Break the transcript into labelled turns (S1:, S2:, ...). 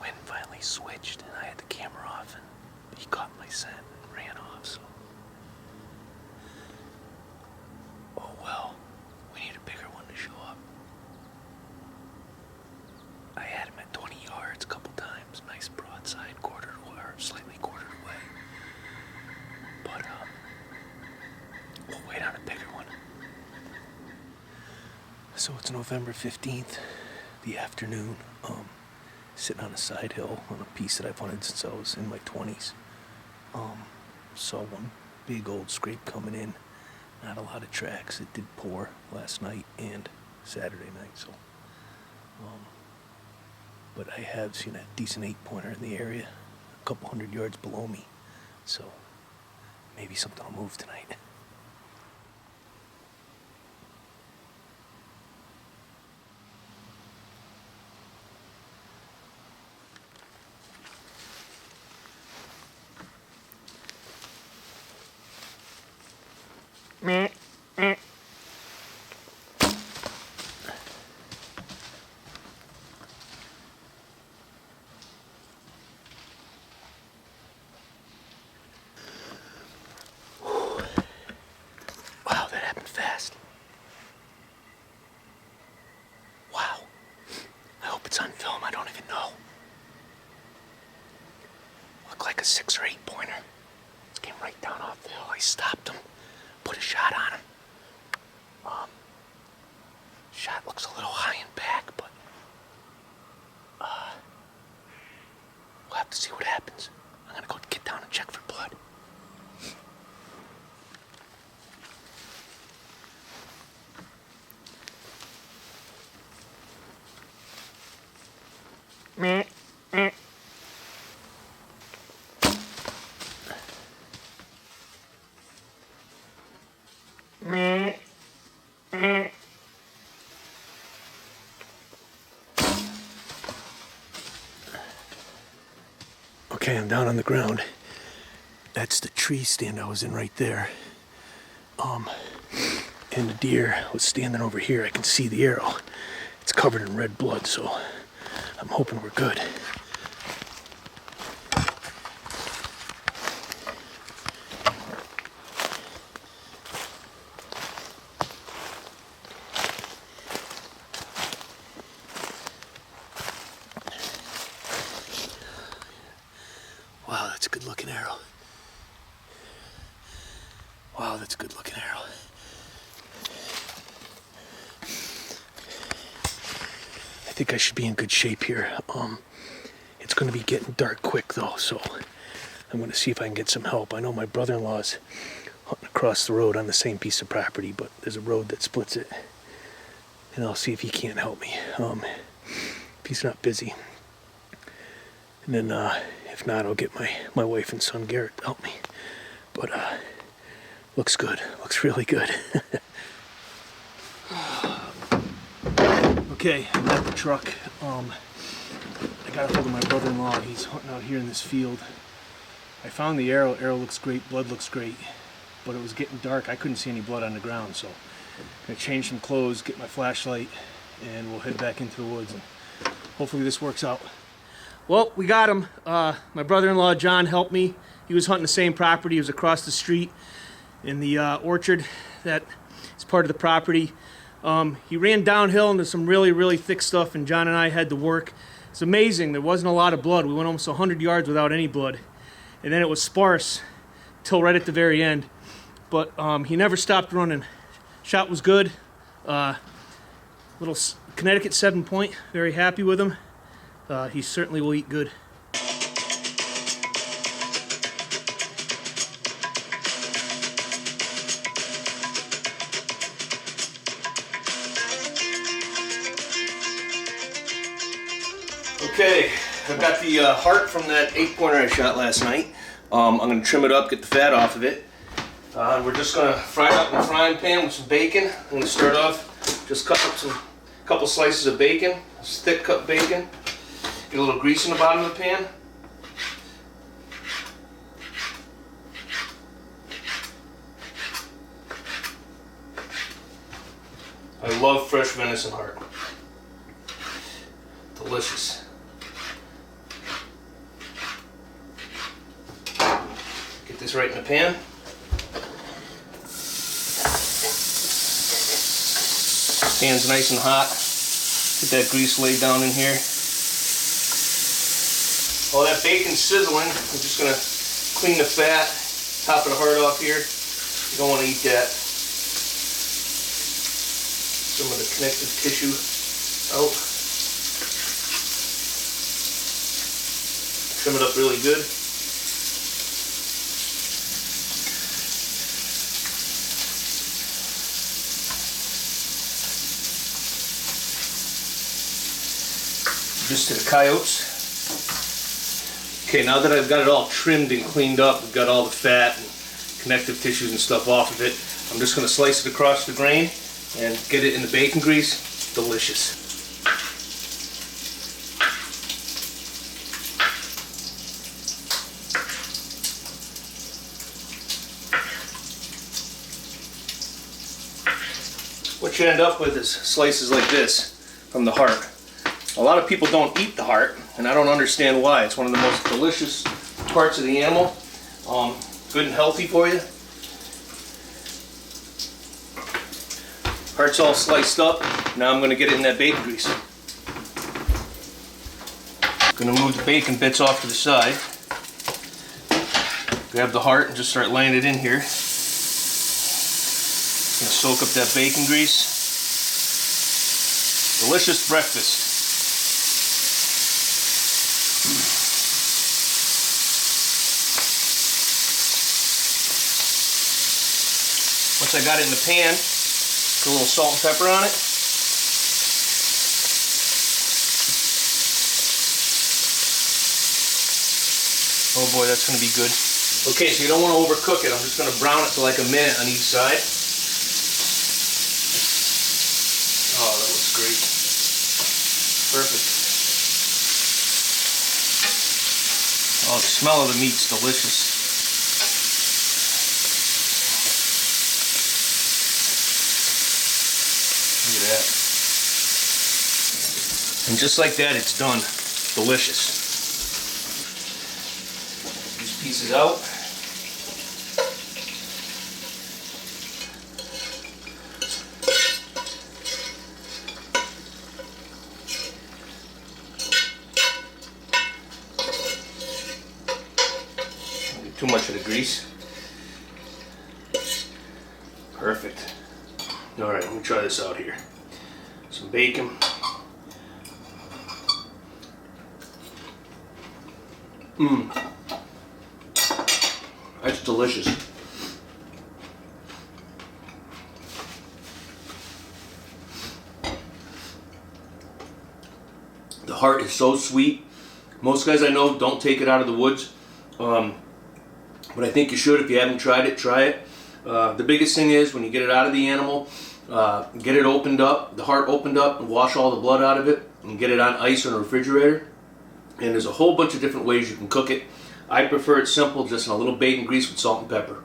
S1: wind finally switched and I had the camera off and he caught my scent and ran off, so. Oh well, we need a bigger one to show up. I had him at 20 yards a couple times, nice broadside, quartered or slightly quartered away. But we'll wait on a bigger one. So it's November 15th, the afternoon, sitting on a side hill on a piece that I've hunted since I was in my 20s. Saw one big old scrape coming in, not a lot of tracks. It did pour last night and Saturday night, so. But I have seen a decent 8-pointer in the area, a couple hundred yards below me, so maybe something will move tonight. Meh. Wow, that happened fast. Wow. I hope it's on film, I don't even know. Looked like a 6 or 8 pointer. It came right down off the hill. I stopped him, put a shot on him. Shot looks a little high and back, but we'll have to see what happens. I'm gonna go get down and check for blood. Meh. Meh. Meh. Meh. Okay, I'm down on the ground. That's the tree stand I was in right there. And the deer was standing over here. I can see the arrow. It's covered in red blood, so I'm hoping we're good. Wow, that's a good looking arrow. Wow, that's a good looking arrow. I think I should be in good shape here. It's gonna be getting dark quick though, so I'm gonna see if I can get some help. I know my brother-in-law's hunting across the road on the same piece of property, but there's a road that splits it. And I'll see if he can't help me. If he's not busy. And then if not, I'll get my wife and son Garrett to help me. But looks good. Looks really good. Okay, I'm at the truck. I got a hold of my brother-in-law. He's hunting out here in this field. I found the arrow. Arrow looks great. Blood looks great. But it was getting dark. I couldn't see any blood on the ground, so I'm gonna change some clothes, get my flashlight, and we'll head back into the woods. And hopefully this works out. Well, we got him. My brother-in-law, John, helped me. He was hunting the same property. He was across the street in the orchard that is part of the property. He ran downhill into some really, really thick stuff, and John and I had to work. It's amazing. There wasn't a lot of blood. We went almost 100 yards without any blood. And then it was sparse till right at the very end. But he never stopped running. Shot was good. Little Connecticut 7-point. Very happy with him. He certainly will eat good. Okay, I've got the heart from that 8-pointer I shot last night. I'm going to trim it up, get the fat off of it. We're just going to fry it up in a frying pan with some bacon. I'm going to start off just cutting up a couple slices of bacon, thick cut bacon. Get a little grease in the bottom of the pan. I love fresh venison heart. Delicious. this right in the pan. Pan's nice and hot. Get that grease laid down in here. While that bacon's sizzling, I'm just going to clean the fat, top of the heart off here. You don't want to eat that. Some of the connective tissue out. Trim it up really good. Just to the coyotes. Okay, now that I've got it all trimmed and cleaned up, we've got all the fat and connective tissues and stuff off of it, I'm just going to slice it across the grain and get it in the bacon grease. Delicious. What you end up with is slices like this from the heart. A lot of people don't eat the heart, and I don't understand why. It's one of the most delicious parts of the animal. Good and healthy for you. Heart's all sliced up. Now I'm going to get it in that bacon grease. Going to move the bacon bits off to the side. Grab the heart and just start laying it in here. Going to soak up that bacon grease. Delicious breakfast. Once I got it in the pan, put a little salt and pepper on it. Oh boy, that's going to be good. Okay, so you don't want to overcook it. I'm just going to brown it for like a minute on each side. Oh, that looks great. Perfect. Oh, the smell of the meat's delicious. Look at that. And just like that, it's done. Delicious. These pieces out. Don't get too much of the grease. Perfect. Alright, let me try this out here. Some bacon. That's delicious. The heart is so sweet. Most guys I know don't take it out of the woods. But I think you should. If you haven't tried it, try it. The biggest thing is when you get it out of the animal, get it opened up, the heart opened up, and wash all the blood out of it, and get it on ice in a refrigerator. And there's a whole bunch of different ways you can cook it. I prefer it simple, just in a little bacon grease with salt and pepper.